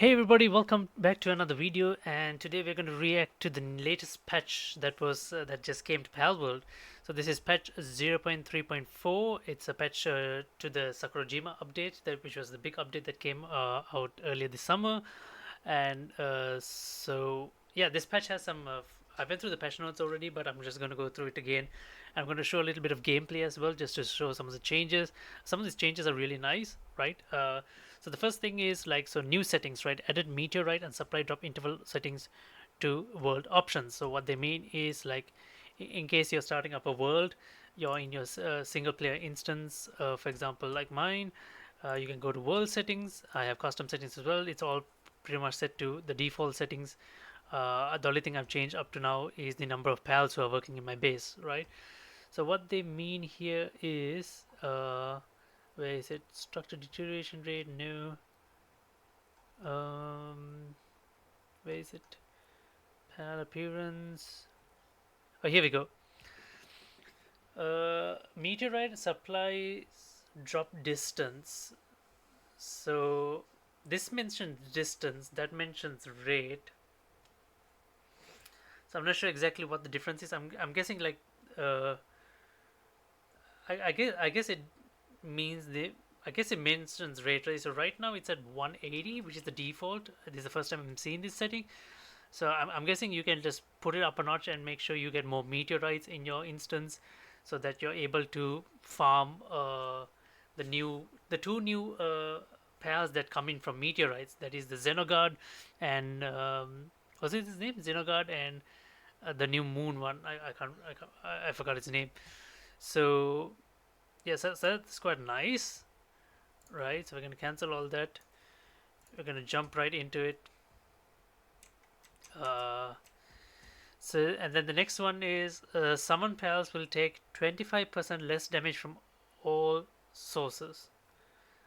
Hey everybody, welcome back to another video, and today we're going to react to the latest patch that just came to Palworld. So this is patch 0.3.4. It's a patch to the Sakurajima update, which was the big update that came out earlier this summer. And yeah, this patch has some. I went through the patch notes already, but I'm just going to go through it again. I'm going to show a little bit of gameplay as well, just to show some of the changes. Some of these changes are really nice, right? So the first thing is new settings, right? Added meteorite and supply drop interval settings to world options. So what they mean is in case you're starting up a world, you're in your single player instance, for example, like mine, you can go to world settings. I have custom settings as well. It's all pretty much set to the default settings. The only thing I've changed up to now is the number of pals who are working in my base, right? So what they mean here is, where is it? Structure deterioration rate, no. Um, where is it? Pal appearance. Oh, here we go. Meteorite supplies drop distance. So this mentions distance, that mentions rate. So I'm not sure exactly what the difference is. I'm guessing uh, I guess it means the I guess it mentions rate, right? So right now it's at 180, which is the default. This is the first time I'm seeing this setting. So I'm guessing you can just put it up a notch and make sure you get more meteorites in your instance, so that you're able to farm the two new pairs that come in from meteorites. That is the Xenogard and was it his name Xenogard and the new moon one. I forgot its name. So yes, that's quite nice, right? So we're gonna cancel all that. We're gonna jump right into it. Uh, and then the next one is summon pals will take 25% less damage from all sources.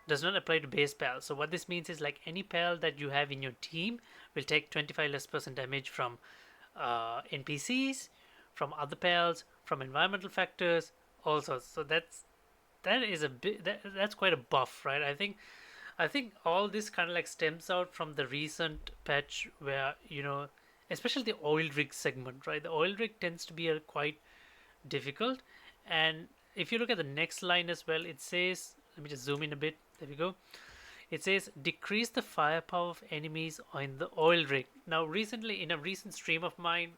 Does not apply to base pals. So what this means is like any pal that you have in your team will take 25 less percent damage from NPCs, from other pals, from environmental factors, all sorts. So that is a bit that's quite a buff, right? I think all this kind of like stems out from the recent patch where especially the oil rig segment, right? The oil rig tends to be a quite difficult, and if you look at the next line as well, it says, let me just zoom in a bit. There we go. It says decrease the firepower of enemies on the oil rig. Now, recently in a recent stream of mine,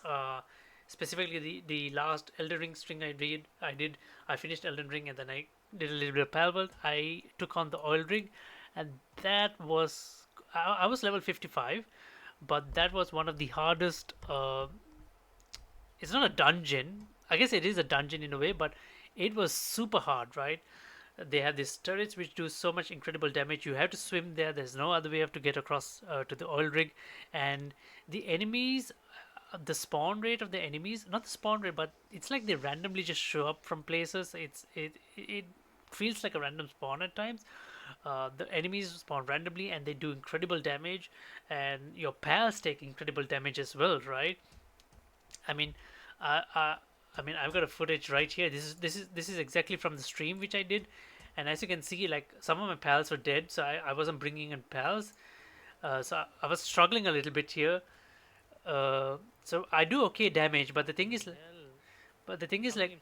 uh, specifically the last Elden Ring string I finished Elden Ring and then I did a little bit of Palworld. I took on the oil rig, and that was I was level 55, but that was one of the hardest. It's not a dungeon. I guess it is a dungeon in a way, but it was super hard, right? They have these turrets which do so much incredible damage. You have to swim there. There's no other way to get across to the oil rig, and the enemies, the spawn rate of the enemies, not the spawn rate, but it's like they randomly just show up from places. It feels like a random spawn at times. The enemies spawn randomly and they do incredible damage, and your pals take incredible damage as well, right? I mean, uh, uh, I've got a footage right here. This is exactly from the stream which I did, and as you can see, like some of my pals were dead, so I wasn't bringing in pals. So I was struggling a little bit here. So I do okay damage, but the thing is, like,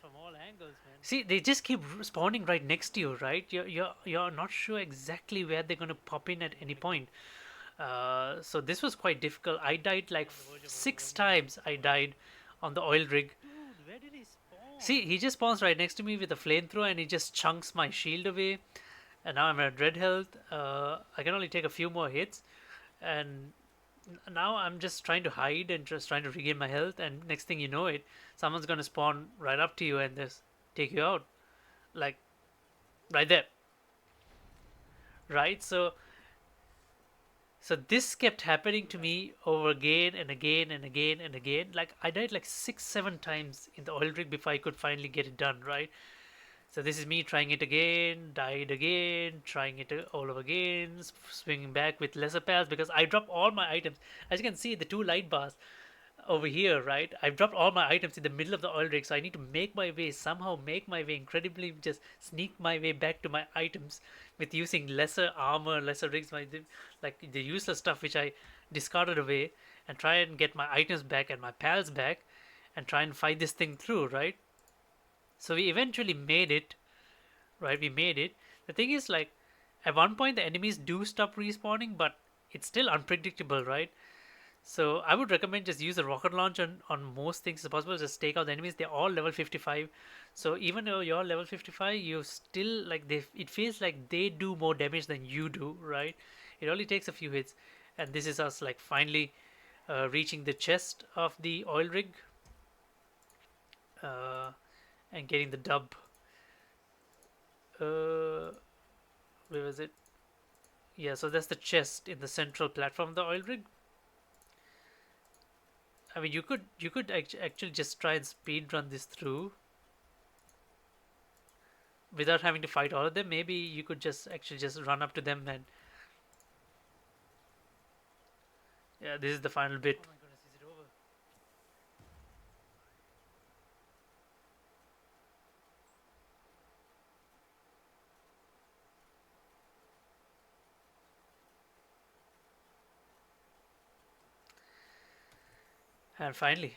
see, they just keep spawning right next to you, right? You're not sure exactly where they're gonna pop in at any point. So this was quite difficult. I died like 6 times. I died on the oil rig. See, he just spawns right next to me with a flamethrower and he just chunks my shield away. And now I'm at red health. I can only take a few more hits. And now I'm just trying to hide and just trying to regain my health. And next thing you know it, someone's gonna spawn right up to you and just take you out. Like, right there. Right? So this kept happening to me over again and again and again and again. Like I died like 6, 7 times in the oil rig before I could finally get it done, right? So this is me trying it again, died again, trying it all over again, swinging back with lesser pals because I dropped all my items. As you can see, the two light bars over here, right? I've dropped all my items in the middle of the oil rig, so I need to make my way, somehow make my way incredibly, just sneak my way back to my items with using lesser armor, lesser rigs, like the useless stuff which I discarded away, and try and get my items back and my pals back, and try and fight this thing through, right? So we eventually made it, right? We made it. The thing is, like, at one point the enemies do stop respawning, but it's still unpredictable, right? So I would recommend just use a rocket launch on most things as possible. Just take out the enemies. They're all level 55. So even though you're level 55, you still like they. It feels like they do more damage than you do, right? It only takes a few hits, and this is us like finally reaching the chest of the oil rig uh, and getting the dub. Uh, where was it? Yeah, so that's the chest in the central platform of the oil rig. I mean, you could actually just try and speed run this through without having to fight all of them. Maybe you could just actually just run up to them and yeah, this is the final bit. Oh my goodness, is it over? And finally,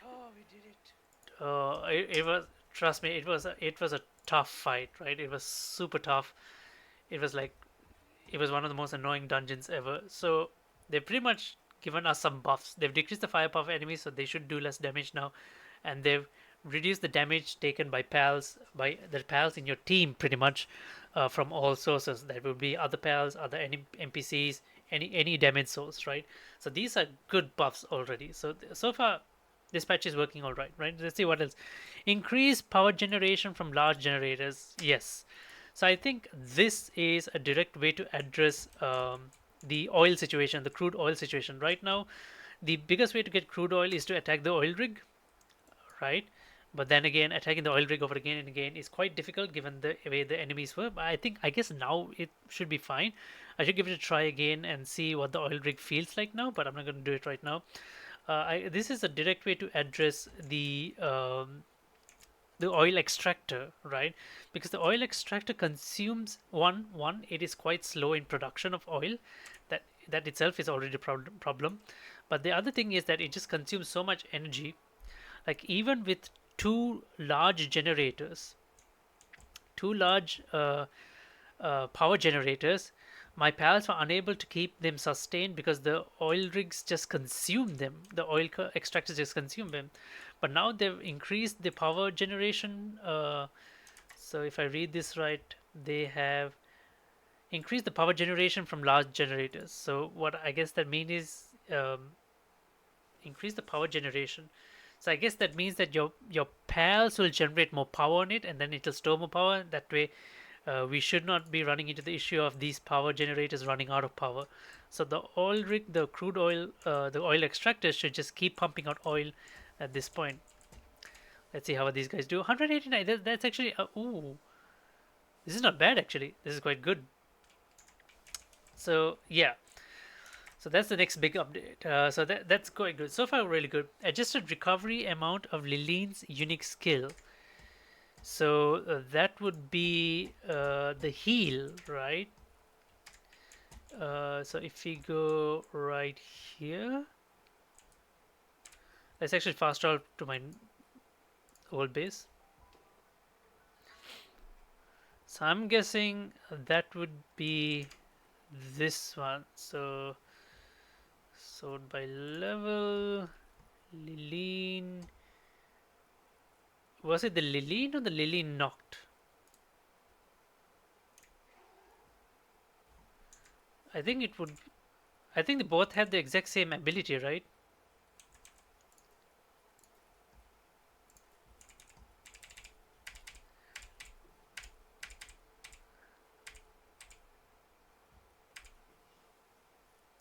oh, we did it. It was, trust me, it was a tough fight, right? It was super tough. It was like it was one of the most annoying dungeons ever. So they've pretty much given us some buffs. They've decreased the fire buff enemies, so they should do less damage now, and they've reduced the damage taken by the pals in your team, pretty much from all sources. That would be other pals, other NPCs, any damage source, right? So these are good buffs already. So far, this patch is working all right, right? Let's see what else. Increase power generation from large generators. Yes. So I think this is a direct way to address the oil situation, the crude oil situation. Right now, the biggest way to get crude oil is to attack the oil rig, right? But then again, attacking the oil rig over again and again is quite difficult given the way the enemies were. But I guess now it should be fine. I should give it a try again and see what the oil rig feels like now, but I'm not going to do it right now. This is a direct way to address the oil extractor, right? Because the oil extractor consumes one it is quite slow in production of oil. That itself is already a problem. But the other thing is that it just consumes so much energy. Like even with two large generators, two large power generators, my pals were unable to keep them sustained because the oil rigs just consume them. The oil extractors just consume them. But now they've increased the power generation. So if I read this right, they have increased the power generation from large generators. So what I guess that means is increase the power generation. So I guess that means that your pals will generate more power on it, and then it'll store more power. That way, we should not be running into the issue of these power generators running out of power. So the oil rig, the crude oil, the oil extractors should just keep pumping out oil at this point. Let's see how these guys do. 189. That's actually ooh, this is not bad actually. This is quite good. So yeah, so that's the next big update. So that's quite good. So far, really good. Adjusted recovery amount of Liline's unique skill. So that would be the heal, right? So if we go right here, let's actually fast travel to my old base. So I'm guessing that would be this one. So sort by level, Liline. Was it the Liline or the Liline Noct? I think it would. I think they both have the exact same ability, right?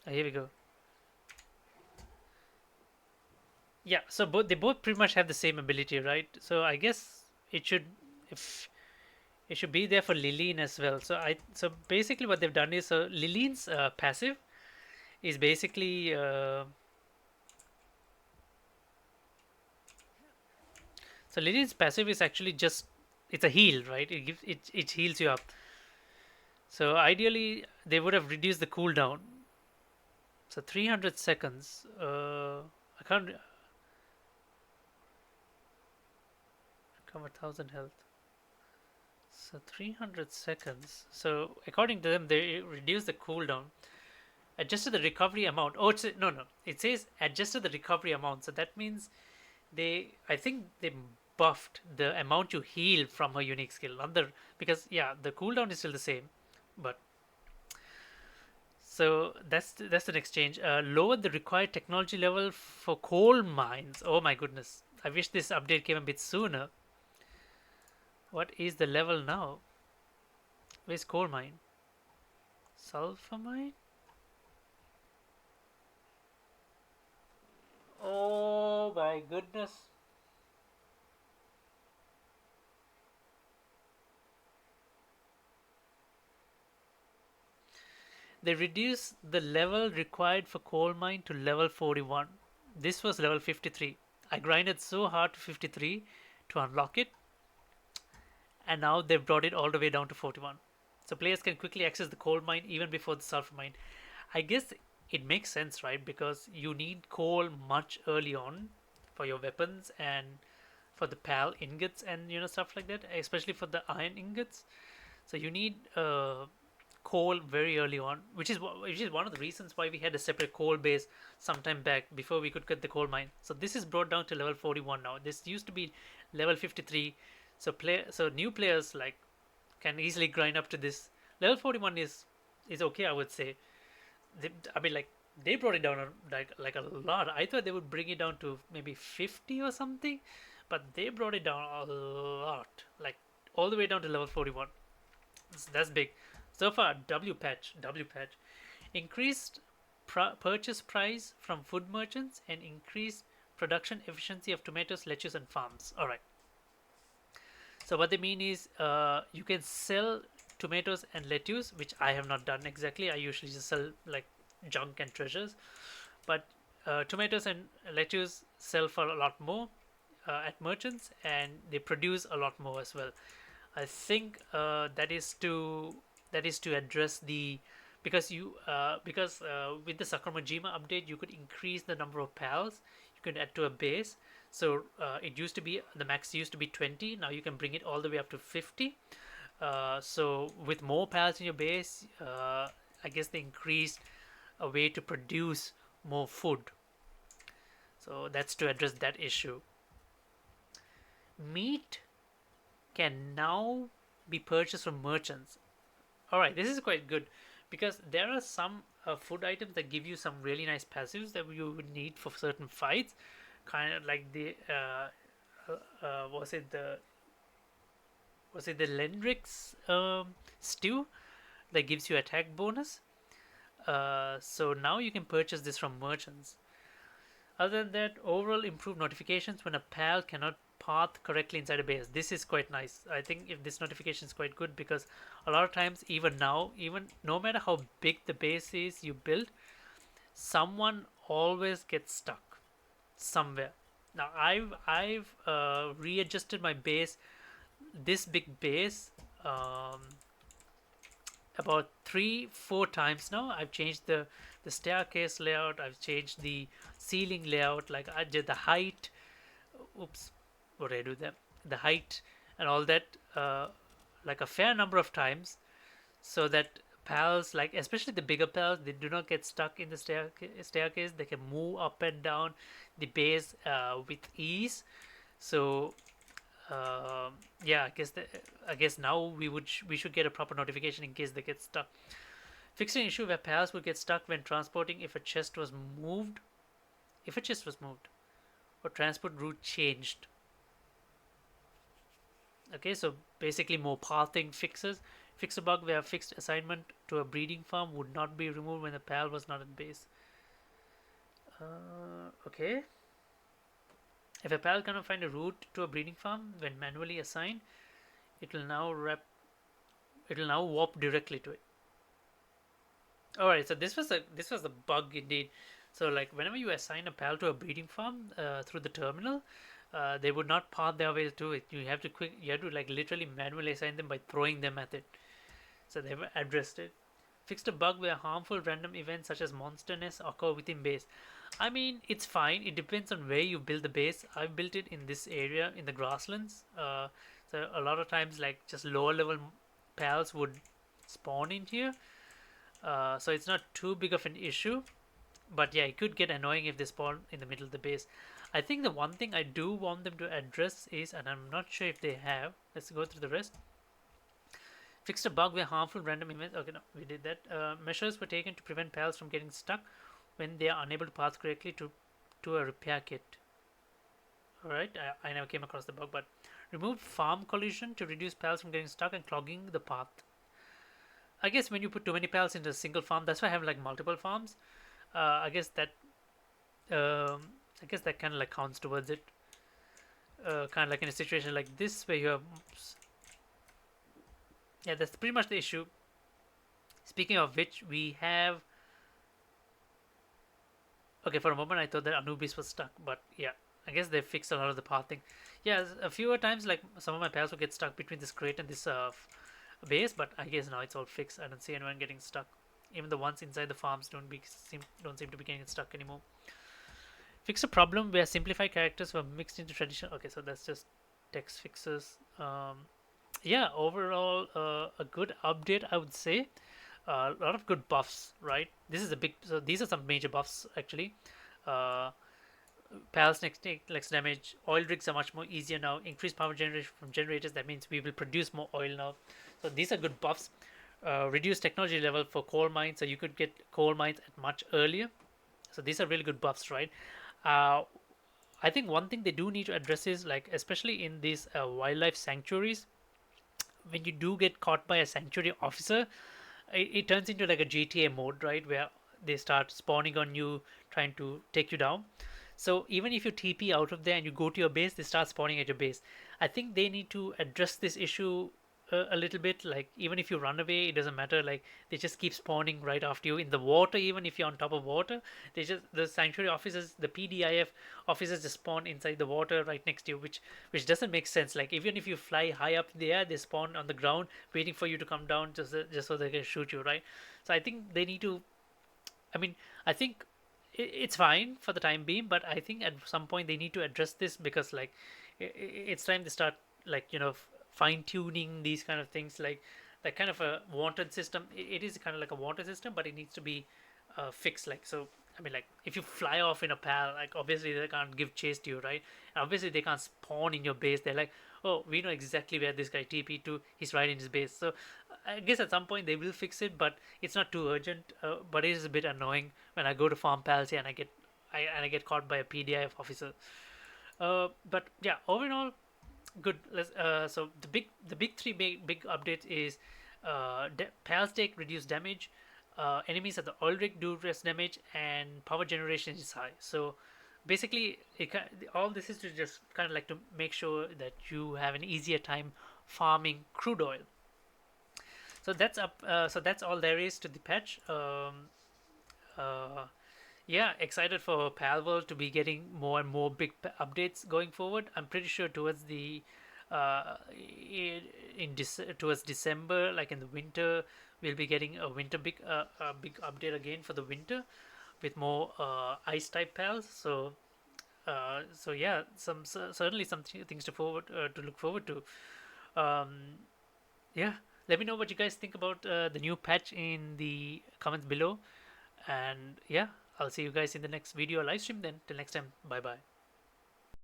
Here we go. Yeah, so they both pretty much have the same ability, right? So I guess it should if it should be there for Liline as well. So basically what they've done is Liline's passive is basically so Liline's passive is actually just it's a heal, right? It heals you up. So ideally, they would have reduced the cooldown. So 300 seconds. I can't cover 1000 health. So 300 seconds. So according to them, they reduced the cooldown, adjusted the recovery amount. Oh, it's no, no. It says adjusted the recovery amount. So that means I think they buffed the amount you heal from her unique skill. Not the because yeah, the cooldown is still the same, but so that's the next change. Lowered the required technology level for coal mines. Oh my goodness! I wish this update came a bit sooner. What is the level now? Where's coal mine? Sulfur mine? Oh my goodness! They reduced the level required for coal mine to level 41. This was level 53. I grinded so hard to 53 to unlock it, and now they've brought it all the way down to 41. So players can quickly access the coal mine even before the sulfur mine. I guess it makes sense, right? Because you need coal much early on for your weapons and for the PAL ingots and stuff like that, especially for the iron ingots. So you need coal very early on, which is one of the reasons why we had a separate coal base sometime back before we could get the coal mine. So this is brought down to level 41 now. This used to be level 53. So new players like can easily grind up to this. Level 41 is okay, I would say. I mean, like they brought it down like a lot. I thought they would bring it down to maybe 50 or something, but they brought it down a lot, like all the way down to level 41. That's big. So far, W patch, increased purchase price from food merchants and increased production efficiency of tomatoes, lettuce, and farms. All right. So what they mean is you can sell tomatoes and lettuce, which I have not done exactly. I usually just sell like junk and treasures, but tomatoes and lettuce sell for a lot more at merchants, and they produce a lot more as well. I think that is to address the because with the Sakurajima update you could increase the number of pals you could add to a base. So it used to be the max used to be 20. Now you can bring it all the way up to 50. So with more pals in your base, I guess they increased a way to produce more food. So that's to address that issue. Meat can now be purchased from merchants. All right, this is quite good because there are some food items that give you some really nice passives that you would need for certain fights, kind of like the was it the Lendrix stew that gives you attack bonus. So now you can purchase this from merchants. Other than that, overall improved notifications when a pal cannot path correctly inside a base. This is quite nice. I think if this notification is quite good because a lot of times, even now, even no matter how big the base is you build, someone always gets stuck somewhere. Now I've readjusted my base, this big base, about 3-4 times now. I've changed the staircase layout. I've changed the ceiling layout. Like I did the height. Oops, what did I do there? The height and all that, like a fair number of times, so that pals, like especially the bigger pals, they do not get stuck in the staircase. They can move up and down the base with ease. So yeah, I guess now we should get a proper notification in case they get stuck. Fixing an issue where pals would get stuck when transporting if a chest was moved. If a chest was moved or transport route changed. Okay, so basically more pathing fixes. Fix a bug where a fixed assignment to a breeding farm would not be removed when the pal was not at base. Okay. If a pal cannot find a route to a breeding farm when manually assigned, it will now warp directly to it. Alright, so this was a bug indeed. So like whenever you assign a pal to a breeding farm through the terminal, they would not path their way to it. You have to like literally manually assign them by throwing them at it. So they've addressed it. Fixed a bug where harmful random events such as monster nests occur within base. I mean, it's fine. It depends on where you build the base. I've built it in this area in the grasslands. So a lot of times, like just lower level pals would spawn in here. So it's not too big of an issue. But yeah, it could get annoying if they spawn in the middle of the base. I think the one thing I do want them to address is, and I'm not sure if they have. Let's go through the rest. Fixed a bug where harmful random events. Okay, no, we did that. Measures were taken to prevent pals from getting stuck when they are unable to path correctly to a repair kit. Alright, I never came across the bug, but removed farm collision to reduce pals from getting stuck and clogging the path. I guess when you put too many pals into a single farm, that's why I have like multiple farms. I guess that kind of like counts towards it. Kind of like in a situation like this where you have, yeah, that's pretty much the issue. Speaking of which, we have. Okay, for a moment I thought that Anubis was stuck, but yeah, I guess they fixed a lot of the pathing. Yeah, a few times like some of my pals will get stuck between this crate and this base, but I guess now it's all fixed. I don't see anyone getting stuck. Even the ones inside the farms don't seem to be getting stuck anymore. Fix a problem where simplified characters were mixed into traditional. Okay, so that's just text fixes. Yeah, overall a good update, I would say. A lot of good buffs, right? This is a big. So these are some major buffs actually. Uh, Pals next take less damage. Oil rigs are much more easier now. Increased power generation from generators. That means we will produce more oil now. So these are good buffs. Reduced technology level for coal mines, so you could get coal mines at much earlier. So these are really good buffs, right? Uh, I think one thing they do need to address is like, especially in these wildlife sanctuaries, when you do get caught by a sanctuary officer, it turns into like a GTA mode, right? Where they start spawning on you, trying to take you down. So even if you TP out of there and you go to your base, they start spawning at your base. I think they need to address this issue a little bit. Like even if you run away, it doesn't matter. Like they just keep spawning right after you in the water. Even if you're on top of water, the sanctuary officers, the PDIF officers just spawn inside the water right next to you, which doesn't make sense. Like even if you fly high up in the air, they spawn on the ground waiting for you to come down just so they can shoot you, right? So I think they need to. I mean, I think it's fine for the time being, but I think at some point they need to address this because like it's time to start like fine tuning these kind of things, like kind of a wanted system. It is kind of like a wanted system, but it needs to be fixed. Like so, I mean, like if you fly off in a pal, like obviously they can't give chase to you, right? And obviously they can't spawn in your base. They're like, oh, we know exactly where this guy TP to. He's right in his base. So I guess at some point they will fix it, but it's not too urgent. But it is a bit annoying when I go to farm pals here and I get caught by a PDIF officer. But yeah, overall, good. So the big three big updates is pals take reduced damage, enemies at the oil rig do less damage, and power generation is high. So basically, all this is to just kind of like to make sure that you have an easier time farming crude oil. So that's up. So that's all there is to the patch. Uh, yeah, excited for Palworld to be getting more and more big updates going forward. I'm pretty sure towards the towards December, like in the winter, we'll be getting a big update again for the winter with more ice type pals. So yeah, certainly some things to look forward to. Um, yeah, let me know what you guys think about the new patch in the comments below. And yeah, I'll see you guys in the next video or live stream then. Till next time, bye bye.